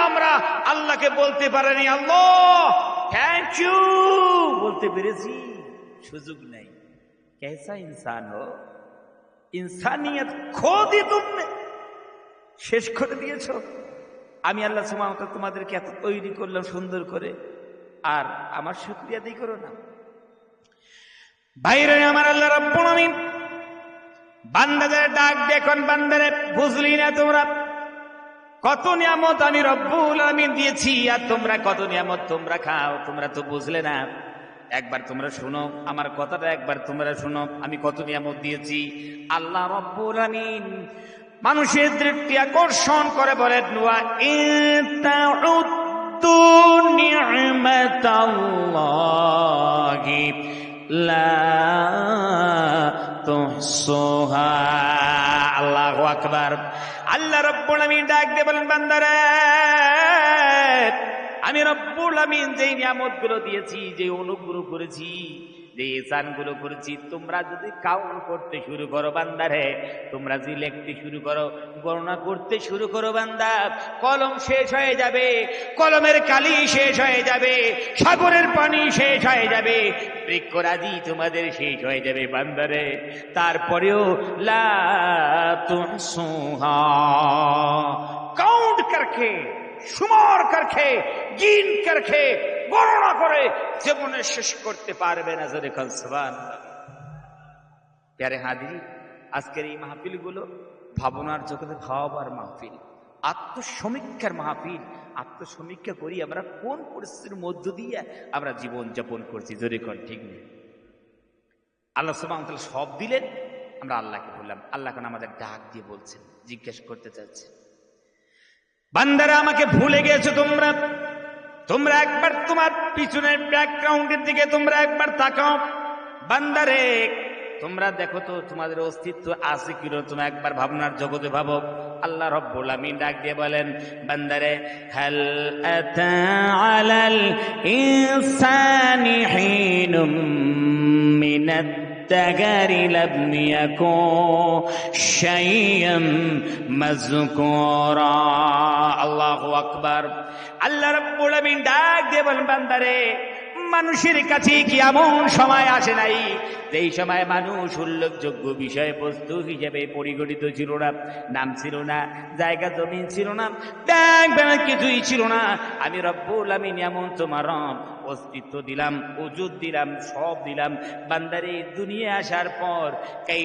আমরা আল্লাহকে বলতে পারিনি আল্লাহ থ্যাংক ইউ বলতে পেরেছি? সুযোগ নেই। कैसा इंसान हो, ইনসানিয়ত খো দি তুমনে, শেষ করে দিয়েছ। আমি আল্লাহ সুবহানাহু ওয়া তাআলা তোমাদেরকে এত তৈরি করলাম সুন্দর করে, আর আমার শুকরিয়া আদায় করো না। বাইরে আমার আল্লাহ রাব্বুল আলামিন বান্দাদের ডাক দেখুন, বান্দারে বুঝলি না তোমরা কত নিয়ামত আমি রব্বুল আলামিন দিয়েছি, আর তোমরা কত নিয়ামত তোমরা খাও, তোমরা তো বুঝলে না। একবার তোমরা শুনো আমার কথাটা, একবার তোমরা শুনো আমি কত নিয়ামত দিয়েছি। আল্লাহ রব্বুল আলামিন মানুষের দৃষ্টি আকর্ষণ করে বলেন, ওয়া ইনতাউদ্দু নি'মাতাল্লাহি লা তুহসুহা। আল্লাহু আকবার। আল্লাহ রাব্বুল আলামিন ডাক দিয়ে বলেন, বান্দারে আমি রব্বুল আমিন যে নিয়ামতগুলো দিয়েছি, যে অনুগ্রহ করেছি, যে ইহসানগুলো করেছি, তোমরা যদি কাউন্ট করতে শুরু করো বান্দারে, তোমরা যদি লিখতে শুরু করো, গণনা করতে শুরু করো বান্দা, কলম শেষ হয়ে যাবে, কলমের কালি শেষ হয়ে যাবে, সাগরের পানি শেষ হয়ে যাবে, বৃক্ষরাজি তোমাদের শেষ হয়ে যাবে বান্দারে। তারপরেও লা তুহসুহা, কাউন্ট করকে, শুমার করকে, গিন করকে, গণনা করে জীবনে শেষ করতে পারবে না। জোরে বলেন সুবহানাল্লাহ। প্যারে হাজিরি, আজকের এই মাহফিল গুলো ভাবনার জগতে ভাবার মাহফিল, আত্মসমীক্ষার মাহফিল। আত্মসমীক্ষা করি আমরা কোন পরিস্থিতির মধ্য দিয়ে আমরা জীবন যাপন করছি। জোরে কোন ঠিক নেই। আল্লাহ সুবহানাহু ওয়া তাআলা সব দিলেন, আমরা আল্লাহকে বললাম। আল্লাহ এখন আমাদের ডাক দিয়ে বলছেন, জিজ্ঞেস করতে চাচ্ছে, বান্দারা আমাকে ভুলে গেছো তোমরা? তোমরা একবার তোমার পিছনের ব্যাকগ্রাউন্ডের দিকে তোমরা একবার তাকাও বান্দারে, তোমরা দেখো তো তোমাদের অস্তিত্ব আছে কিনা, তোমরা একবার ভাবনার জগতে ভাবো। আল্লাহ রাব্বুল আমিন ডাক দিয়ে বলেন, বান্দারে হাল আতা আলাল ইনসানি হিনুম মিনাত তাগারি লাম ইয়াকুন শাইয়্যাম মাযকুরা। আল্লাহু আকবার। আল্লাহ রাব্বুল আমিন ডাক দিয়ে বলেন, বান্দারে মানুষের কাছে কি এমন সময় আসে নাই যেই সময় মানুষ উল্লেখযোগ্য বিষয়বস্তু হিসেবে পরিগণিত ছিল না? নাম ছিল না, জায়গা জমিন ছিল না, ব্যাংক ব্যাংক কিছুই ছিল না। আমি রব্বুল আমিন এমন তোমার অস্তিত্ব দিলাম, ওজুদ দিলাম, সব দিলাম। বান্দারে দুনিয়া আসার পর কাই